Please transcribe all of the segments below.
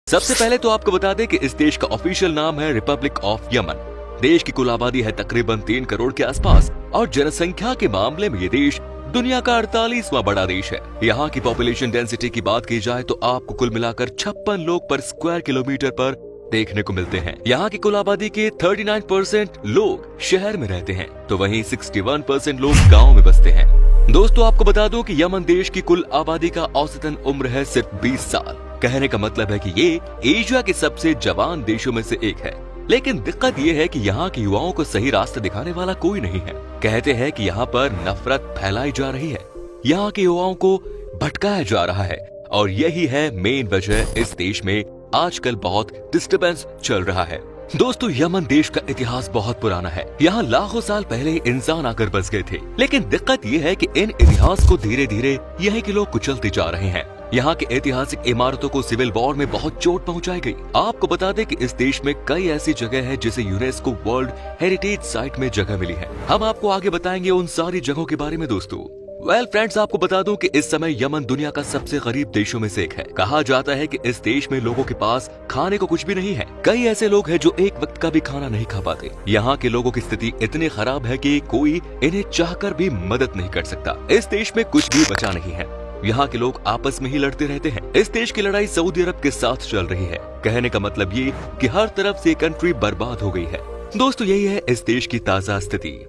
सबसे पहले तो आपको बता दें कि इस देश का ऑफिशियल नाम है रिपब्लिक ऑफ यमन। देश की कुल आबादी है तकरीबन 3 करोड़ के आसपास और जनसंख्या के मामले में ये देश दुनिया का 48वां बड़ा देश है। यहाँ की पॉपुलेशन डेंसिटी की बात की जाए तो आपको कुल मिलाकर 56 लोग पर स्क्वायर किलोमीटर पर देखने को मिलते हैं। यहाँ की कुल आबादी के 39% लोग शहर में रहते हैं तो वहीं 61% लोग गाँव में बसते हैं। दोस्तों आपको बता दूं कि यमन देश की कुल आबादी का औसतन उम्र है सिर्फ 20 साल। कहने का मतलब है कि ये एशिया के सबसे जवान देशों में से एक है। लेकिन दिक्कत ये है कि यहाँ के युवाओं को सही रास्ता दिखाने वाला कोई नहीं है। कहते हैं कि यहाँ पर नफरत फैलाई जा रही है, यहाँ के युवाओं को भटकाया जा रहा है और यही है मेन वजह इस देश में आजकल बहुत डिस्टर्बेंस चल रहा है। दोस्तों यमन देश का इतिहास बहुत पुराना है। यहाँ लाखों साल पहले इंसान आकर बस गए थे, लेकिन दिक्कत ये है कि इन इतिहास को धीरे धीरे यहीं के लोग कुचलते जा रहे हैं। यहाँ के ऐतिहासिक इमारतों को सिविल वॉर में बहुत चोट पहुंचाई गई। आपको बता दें कि इस देश में कई ऐसी जगह है जिसे यूनेस्को वर्ल्ड हेरिटेज साइट में जगह मिली है। हम आपको आगे बताएंगे उन सारी जगहों के बारे में। दोस्तों फ्रेंड्स आपको बता दूं कि इस समय यमन दुनिया का सबसे गरीब देशों में से एक है। कहा जाता है कि इस देश में लोगों के पास खाने को कुछ भी नहीं है। कई ऐसे लोग हैं जो एक वक्त का भी खाना नहीं खा पाते। यहाँ के लोगों की स्थिति इतनी खराब है कि कोई इन्हें चाहकर भी मदद नहीं कर सकता। इस देश में कुछ भी बचा नहीं है। यहाँ के लोग आपस में ही लड़ते रहते हैं। इस देश की लड़ाई सऊदी अरब के साथ चल रही है। कहने का मतलब ये कि हर तरफ से कंट्री बर्बाद हो गई है। दोस्तों यही है इस देश की ताजा स्थिति।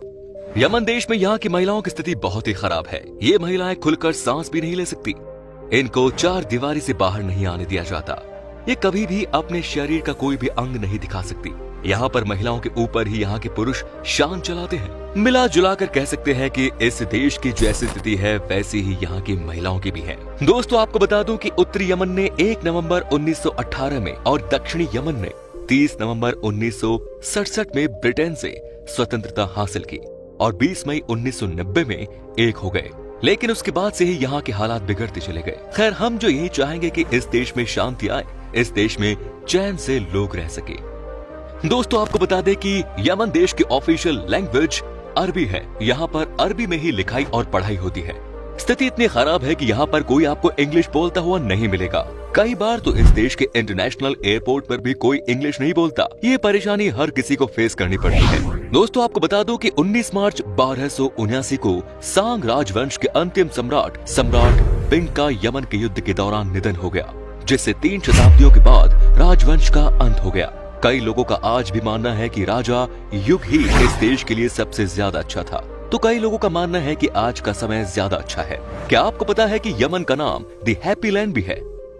यमन देश में यहाँ की महिलाओं की स्थिति बहुत ही खराब है। ये महिलाएं खुलकर सांस भी नहीं ले सकती। इनको 4 दीवारी से बाहर नहीं आने दिया जाता। ये कभी भी अपने शरीर का कोई भी अंग नहीं दिखा सकती। यहाँ पर महिलाओं के ऊपर ही यहाँ के पुरुष शान चलाते हैं। मिला जुलाकर कह सकते हैं कि इस देश की जैसी स्थिति है वैसी ही यहाँ की महिलाओं की भी है। दोस्तों आपको बता दूं कि उत्तरी यमन ने 1 नवंबर 1918 में और दक्षिणी यमन ने 30 नवंबर 1967 में ब्रिटेन से स्वतंत्रता हासिल की और 20 मई 1990 में एक हो गए। लेकिन उसके बाद से ही यहाँ के हालात बिगड़ते चले गए। खैर हम जो यही चाहेंगे कि इस देश में शांति आए, इस देश में चैन से लोग रह सके। दोस्तों आपको बता दें कि यमन देश की ऑफिशियल लैंग्वेज अरबी है। यहाँ पर अरबी में ही लिखाई और पढ़ाई होती है। स्थिति इतनी खराब है कि यहाँ पर कोई आपको इंग्लिश बोलता हुआ नहीं मिलेगा। कई बार तो इस देश के इंटरनेशनल एयरपोर्ट पर भी कोई इंग्लिश नहीं बोलता। ये परेशानी हर किसी को फेस करनी पड़ती है। दोस्तों आपको बता दूं कि 19 मार्च 1279 को सांग राजवंश के अंतिम सम्राट बिंग का यमन के युद्ध के दौरान निधन हो गया, जिससे 3 शताब्दियों के बाद राजवंश का अंत हो गया। कई लोगों का आज भी मानना है कि राजा युग ही इस देश के लिए सबसे ज्यादा अच्छा था, तो कई लोगों का मानना है कि आज का समय ज्यादा अच्छा है। क्या आपको पता है कि यमन का नाम द हैप्पी लैंड भी है?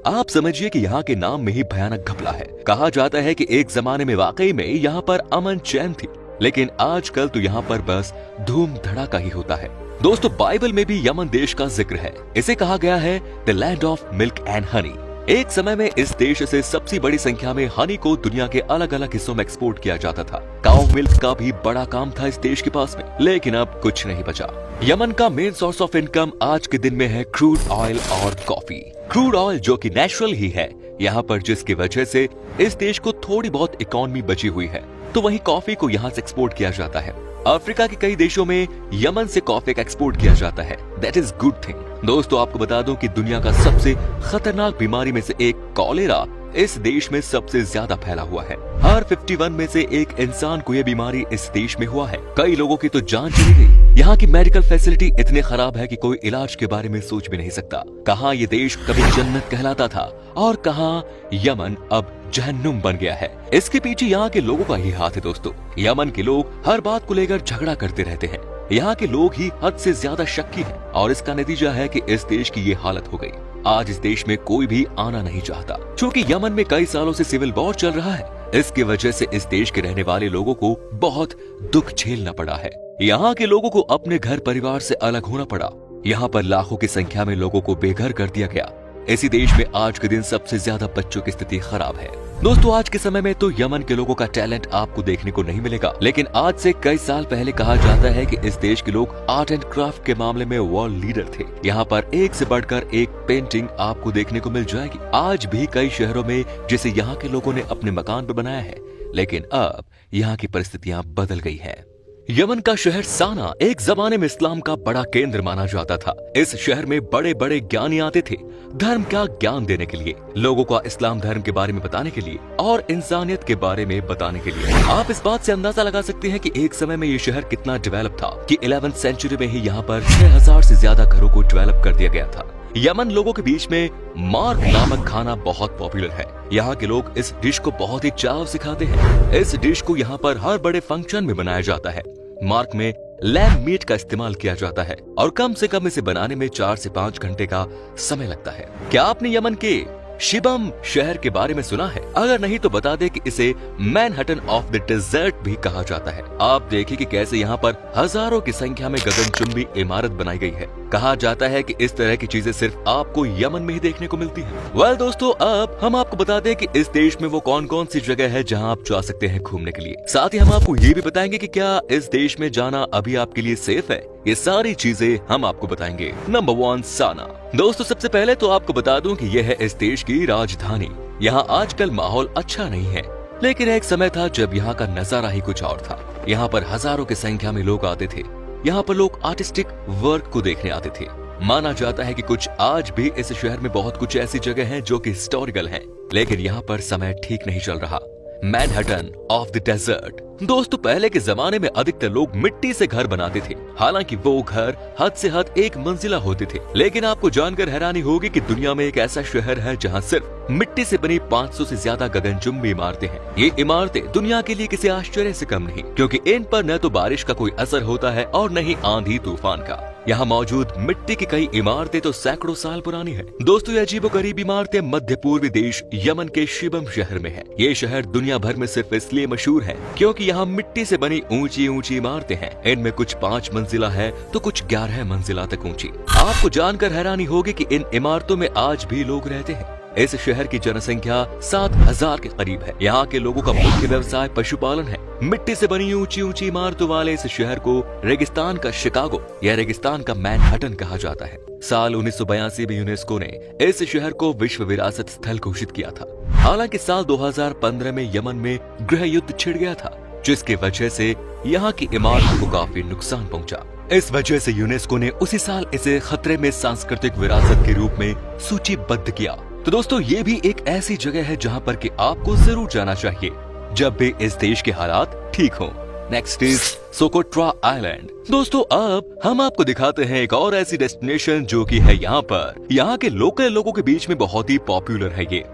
आप समझिए कि यहाँ के नाम में ही भयानक घपला है। कहा जाता है कि एक जमाने में वाकई में यहाँ पर अमन चैन थी, लेकिन आजकल तो यहाँ पर बस धूम धड़ाका ही होता है। दोस्तों बाइबल में भी यमन देश का जिक्र है। इसे कहा गया है the land of milk and honey. एक समय में इस देश से सबसे बड़ी संख्या में हनी को दुनिया के अलग अलग हिस्सों में एक्सपोर्ट किया जाता था। काउ मिल्क का भी बड़ा काम था इस देश के पास में, लेकिन अब कुछ नहीं बचा। यमन का मेन सोर्स ऑफ इनकम आज के दिन में है क्रूड ऑयल और कॉफी। क्रूड ऑयल जो कि नेचुरल ही है यहाँ पर, जिसकी वजह से इस देश को थोड़ी बहुत इकोनॉमी बची हुई है, तो वहीं कॉफी को यहाँ से एक्सपोर्ट किया जाता है। अफ्रीका के कई देशों में यमन से कॉफी का एक्सपोर्ट किया जाता है। That is good thing. दोस्तों आपको बता दूं कि दुनिया का सबसे खतरनाक बीमारी में से एक कॉलेरा इस देश में सबसे ज्यादा फैला हुआ है। हर 51 में से एक इंसान को यह बीमारी इस देश में हुआ है। कई लोगों की तो जान चली गई। यहाँ की मेडिकल फैसिलिटी इतनी खराब है कि कोई इलाज के बारे में सोच भी नहीं सकता। कहाँ ये देश कभी जन्नत कहलाता था और कहाँ यमन अब जहन्नुम बन गया है। इसके पीछे यहाँ के लोगों का ही हाथ है। दोस्तों यमन के लोग हर बात को लेकर झगड़ा करते रहते हैं। यहाँ के लोग ही हद से ज्यादा शक्की हैं और इसका नतीजा है कि इस देश की ये हालत हो गई। आज इस देश में कोई भी आना नहीं चाहता, क्योंकि यमन में कई सालों से सिविल वॉर चल रहा है। इसकी वजह से इस देश के रहने वाले लोगों को बहुत दुख झेलना पड़ा है। यहाँ के लोगों को अपने घर परिवार से अलग होना पड़ा। यहाँ पर लाखों की संख्या में लोगों को बेघर कर दिया गया। इसी देश में आज के दिन सबसे ज्यादा बच्चों की स्थिति खराब है। दोस्तों आज के समय में तो यमन के लोगों का टैलेंट आपको देखने को नहीं मिलेगा, लेकिन आज से कई साल पहले कहा जाता है कि इस देश के लोग आर्ट एंड क्राफ्ट के मामले में वर्ल्ड लीडर थे। यहाँ पर एक से बढ़कर एक पेंटिंग आपको देखने को मिल जाएगी। आज भी कई शहरों में जिसे यहाँ के लोगों ने अपने मकान पर बनाया है, लेकिन अब यहाँ की परिस्थितियाँ बदल गई है। यमन का शहर साना एक जमाने में इस्लाम का बड़ा केंद्र माना जाता था। इस शहर में बड़े बड़े ज्ञानी आते थे धर्म का ज्ञान देने के लिए, लोगों को इस्लाम धर्म के बारे में बताने के लिए और इंसानियत के बारे में बताने के लिए। आप इस बात से अंदाजा लगा सकते हैं कि एक समय में ये शहर कितना डेवलप था कि 11वीं सेंचुरी में ही यहाँ पर 6000 से ज्यादा घरों को डेवलप कर दिया गया था। यमन लोगों के बीच में मार्क नामक खाना बहुत पॉपुलर है। यहाँ के लोग इस डिश को बहुत ही चाव से खाते हैं। इस डिश को यहाँ पर हर बड़े फंक्शन में बनाया जाता है। मार्क में लैम्ब मीट का इस्तेमाल किया जाता है और कम से कम इसे बनाने में 4 से 5 घंटे का समय लगता है। क्या आपने यमन के शिबम शहर के बारे में सुना है? अगर नहीं तो बता दे कि इसे मैनहट्टन ऑफ द डेजर्ट भी कहा जाता है। आप देखिए कि कैसे यहाँ पर हजारों की संख्या में गगनचुंबी इमारत बनाई गई है। कहा जाता है कि इस तरह की चीजें सिर्फ आपको यमन में ही देखने को मिलती है। दोस्तों, अब हम आपको बता दें कि इस देश में वो कौन कौन सी जगह है जहाँ आप जा सकते हैं घूमने के लिए। साथ ही हम आपको ये भी बताएंगे कि क्या इस देश में जाना अभी आपके लिए सेफ है। ये सारी चीजें हम आपको बताएंगे। नंबर 1, साना। दोस्तों, सबसे पहले तो आपको बता दूं कि यह है इस देश की राजधानी। यहाँ आजकल माहौल अच्छा नहीं है, लेकिन एक समय था जब यहाँ का नजारा ही कुछ और था। यहाँ पर हजारों की संख्या में लोग आते थे। यहाँ पर लोग आर्टिस्टिक वर्क को देखने आते थे। माना जाता है कि कुछ आज भी इस शहर में बहुत कुछ ऐसी जगह हैं जो कि हिस्टोरिकल हैं, लेकिन यहाँ पर समय ठीक नहीं चल रहा। Manhattan of the desert. दोस्तों, पहले के जमाने में अधिकतर लोग मिट्टी से घर बनाते थे। हालांकि वो घर हद से हद 1 मंजिला होते थे, लेकिन आपको जानकर हैरानी होगी कि दुनिया में एक ऐसा शहर है जहां सिर्फ मिट्टी से बनी 500 से ज्यादा गगनचुंबी इमारतें हैं। ये इमारतें दुनिया के लिए किसी आश्चर्य से कम नहीं, क्योंकि इन पर न तो बारिश का कोई असर होता है और न ही आंधी तूफान का। यहाँ मौजूद मिट्टी की कई इमारतें तो सैकड़ों साल पुरानी है। दोस्तों, ये अजीबोगरीब इमारतें मध्य पूर्वी देश यमन के शिबम शहर में है। ये शहर दुनिया भर में सिर्फ इसलिए मशहूर है क्योंकि यहाँ मिट्टी से बनी ऊंची ऊंची इमारतें हैं। इनमें कुछ 5 मंजिला है तो कुछ 11 मंजिला तक ऊंची। आपको जानकर हैरानी होगी कि इन इमारतों में आज भी लोग रहते हैं। इस शहर की जनसंख्या 7000 के करीब है। यहाँ के लोगों का मुख्य व्यवसाय पशुपालन है। मिट्टी से बनी ऊंची ऊंची इमारतों वाले इस शहर को रेगिस्तान का शिकागो या रेगिस्तान का मैनहट्टन कहा जाता है। साल 1982 में यूनेस्को ने इस शहर को विश्व विरासत स्थल घोषित किया था। हालांकि साल 2015 में यमन में गृह युद्ध छिड़ गया था, जिसकी वजह से यहाँ की इमारतों को काफी नुकसान पहुंचा। इस वजह से यूनेस्को ने उसी साल इसे खतरे में सांस्कृतिक विरासत के रूप में सूचीबद्ध किया। तो दोस्तों, ये भी एक ऐसी जगह है जहाँ पर कि आपको जरूर जाना चाहिए जब भी इस देश के हालात ठीक हों। Next is Socotra island. दोस्तों, अब हम आपको दिखाते हैं एक और ऐसी डेस्टिनेशन जो कि है यहाँ पर। यहाँ के लोकल लोगों के बीच में बहुत ही पॉपुलर है ये।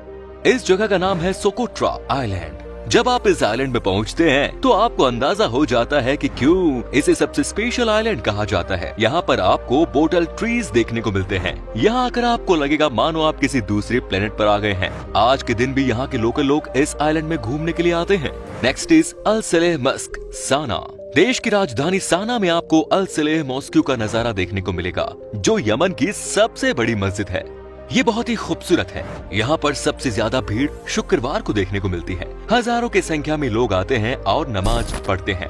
इस जगह का नाम है सोकोट्रा आइलैंड। जब आप इस आइलैंड में पहुंचते हैं तो आपको अंदाजा हो जाता है कि क्यों इसे सबसे स्पेशल आइलैंड कहा जाता है। यहाँ पर आपको बोटल ट्रीज देखने को मिलते हैं। यहाँ आकर आपको लगेगा मानो आप किसी दूसरे प्लेनेट पर आ गए हैं। आज के दिन भी यहाँ के लोकल लोग इस आइलैंड में घूमने के लिए आते हैं। Next is Al Saleh mosque, Sanaa. देश की राजधानी साना में आपको अल सलेह मॉस्क्यू का नजारा देखने को मिलेगा, जो यमन की सबसे बड़ी मस्जिद है। ये बहुत ही खूबसूरत है। यहाँ पर सबसे ज्यादा भीड़ शुक्रवार को देखने को मिलती है। हजारों की संख्या में लोग आते हैं और नमाज पढ़ते हैं।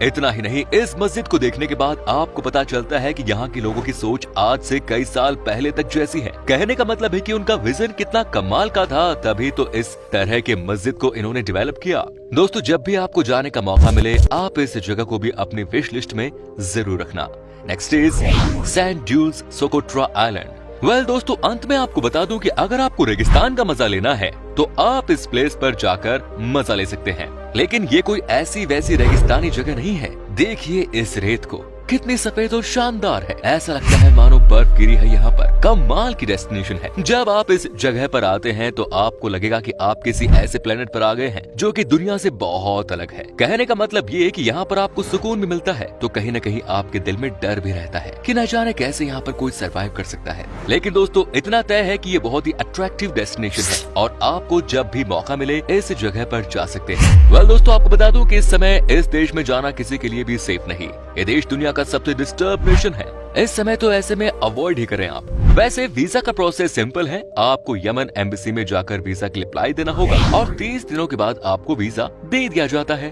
इतना ही नहीं, इस मस्जिद को देखने के बाद आपको पता चलता है कि यहाँ के लोगों की सोच आज से कई साल पहले तक जैसी है। कहने का मतलब है कि उनका विजन कितना कमाल का था, तभी तो इस तरह के मस्जिद को इन्होंने डेवलप किया। दोस्तों, जब भी आपको जाने का मौका मिले, आप इस जगह को भी अपनी विश लिस्ट में जरूर रखना। Next is Saint Jules Socotra island. दोस्तों, अंत में आपको बता दूं कि अगर आपको रेगिस्तान का मजा लेना है तो आप इस प्लेस पर जाकर मजा ले सकते हैं, लेकिन ये कोई ऐसी वैसी रेगिस्तानी जगह नहीं है। देखिए इस रेत को, कितनी सफेद और शानदार है। ऐसा लगता है मानो बर्फ गिरी है यहाँ पर। कमाल की डेस्टिनेशन है। जब आप इस जगह पर आते हैं तो आपको लगेगा कि आप किसी ऐसे प्लेनेट पर आ गए हैं जो कि दुनिया से बहुत अलग है। कहने का मतलब ये है कि यहाँ पर आपको सुकून भी मिलता है, तो कहीं न कहीं आपके दिल में डर भी रहता है कि न जाने कैसे यहाँ पर कोई सरवाइव कर सकता है। लेकिन दोस्तों, इतना तय है कि ये बहुत ही अट्रैक्टिव डेस्टिनेशन है और आपको जब भी मौका मिले इस जगह पर जा सकते हैं। दोस्तों, आपको बता दूं कि इस समय इस देश में जाना किसी के लिए भी सेफ नहीं। ये देश दुनिया का सबसे डिस्टर्ब नेशन है। इस समय तो ऐसे में अवॉइड ही करें आप। वैसे वीजा का प्रोसेस सिंपल है। आपको यमन एम्बेसी में जाकर वीजा के लिए अप्लाई देना होगा और 30 दिनों के बाद आपको वीजा दे दिया जाता है।